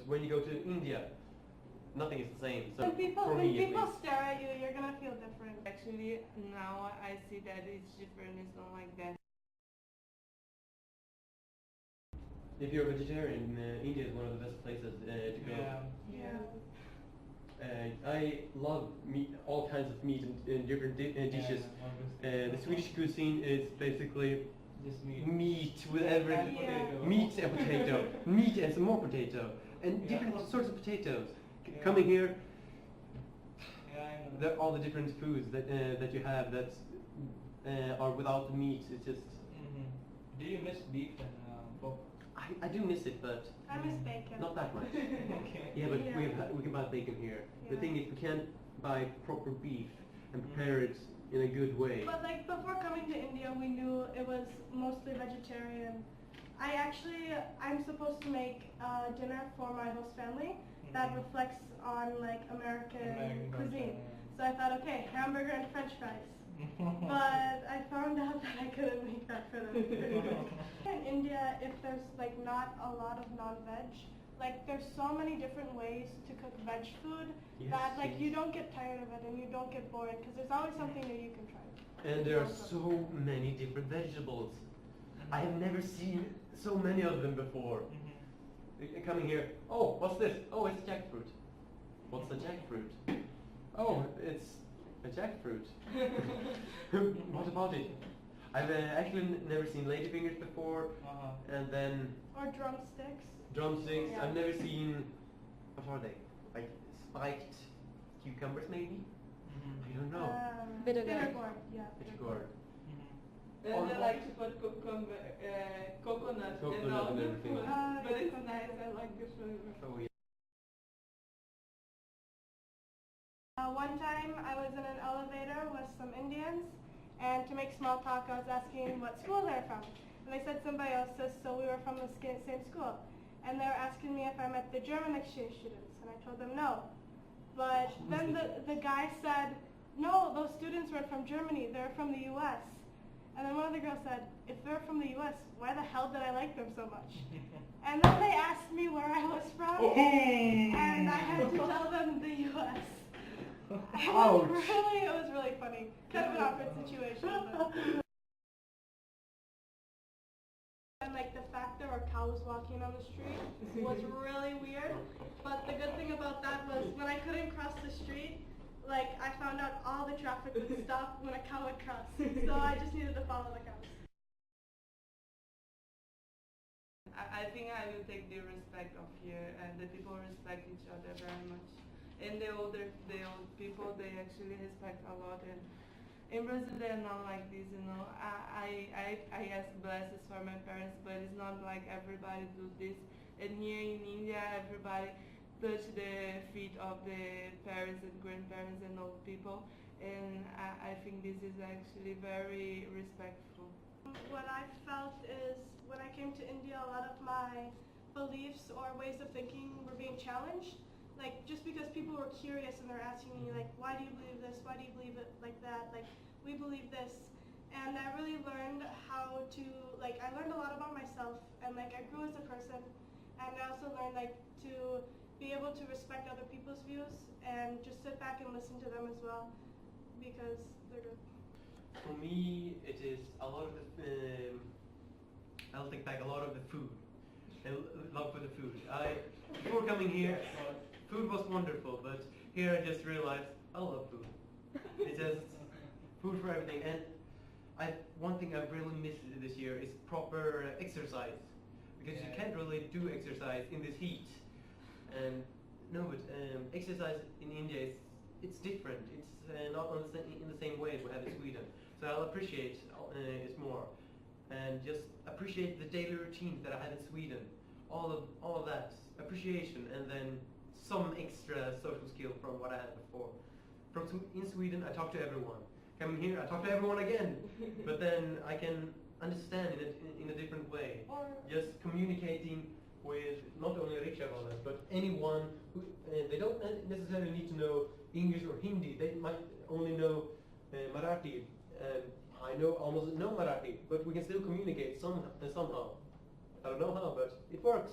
when you go to India, nothing is the same. So When people stare at you, you're gonna feel different. Actually, now I see that it's different. It's not like that. If you're a vegetarian, India is one of the best places to go. Yeah. I love meat, all kinds of meat and different dishes. The Swedish cuisine is basically just meat with every meat and potato, meat and some more potato, and different sorts of potatoes. Coming here, all the different foods that you have that are without the meat. It's just. Do you miss beef and pork? I do miss it, but I miss bacon. not that much. Okay. Yeah, but we can buy bacon here. The thing is, we can't buy proper beef and prepare it in a good way. But like before coming to India, we knew it was mostly vegetarian. I'm supposed to make dinner for my host family that reflects on like American cuisine. So I thought, okay, hamburger and French fries. But I found out that I couldn't make that for them. In India, if there's like not a lot of non-veg, like there's so many different ways to cook veg food that like you don't get tired of it and you don't get bored because there's always something new you can try. And there are so many different vegetables. I have never seen so many of them before. Coming here, oh, what's this? Oh, it's jackfruit. What's a jackfruit? Oh, it's a jackfruit. What about it? I've actually never seen ladyfingers before, and then... Or drumsticks. Drumsticks. Yeah. I've never seen... What are they? Like spiked cucumbers, maybe? I don't know. Bitter gourd. Yeah. Bitter gourd. And they like to put coconut in all and the everything. food. But it's nice. I like the flavor. Oh, yeah. One time I was in an elevator with some Indians, and to make small talk I was asking what school they're from. And they said symbiosis, so we were from the same school. And they were asking me if I met the German exchange students, and I told them no. But then the guy said, no, those students weren't from Germany, they're from the US. And then one of the girls said, if they're from the US, why the hell did I like them so much? And then they asked me where I was from, and I had to tell them the US. It was really funny. Kind of an awkward situation. And like the fact there were cows walking on the street was really weird. But the good thing about that was when I couldn't cross the street, like I found out all the traffic would stop when a cow would cross. So I just needed to follow the cows. I think I will take the respect of here, and the people respect each other very much. And the old people, they actually respect a lot. And in Brazil, they're not like this, you know. I ask blessings for my parents, but it's not like everybody do this. And here in India, everybody touch the feet of the parents and grandparents and old people. And I think this is actually very respectful. What I felt is when I came to India, a lot of my beliefs or ways of thinking were being challenged. Like, just because people were curious and they're asking me, like, why do you believe this? Why do you believe it like that? Like, we believe this. And I really learned how to, like, I learned a lot about myself, and, like, I grew as a person. And I also learned, like, to be able to respect other people's views and just sit back and listen to them as well, because they're good. For me, it is a lot of the... I'll take back a lot of the food. I love for the food. Before coming here, food was wonderful, but here I just realized I love food. It's just food for everything. And one thing I've really missed this year is proper exercise, because you can't really do exercise in this heat. And exercise in India it's different. It's not in the same way as we have in Sweden. So I'll appreciate it more, and just appreciate the daily routines that I have in Sweden. All of that appreciation, and then some extra social skill from what I had before. In Sweden, I talk to everyone. Coming here, I talk to everyone again, but then I can understand it in a different way. Just communicating with not only rikshavanners, but anyone who they don't necessarily need to know English or Hindi. They might only know Marathi. I know almost no Marathi, but we can still communicate somehow. I don't know how, but it works.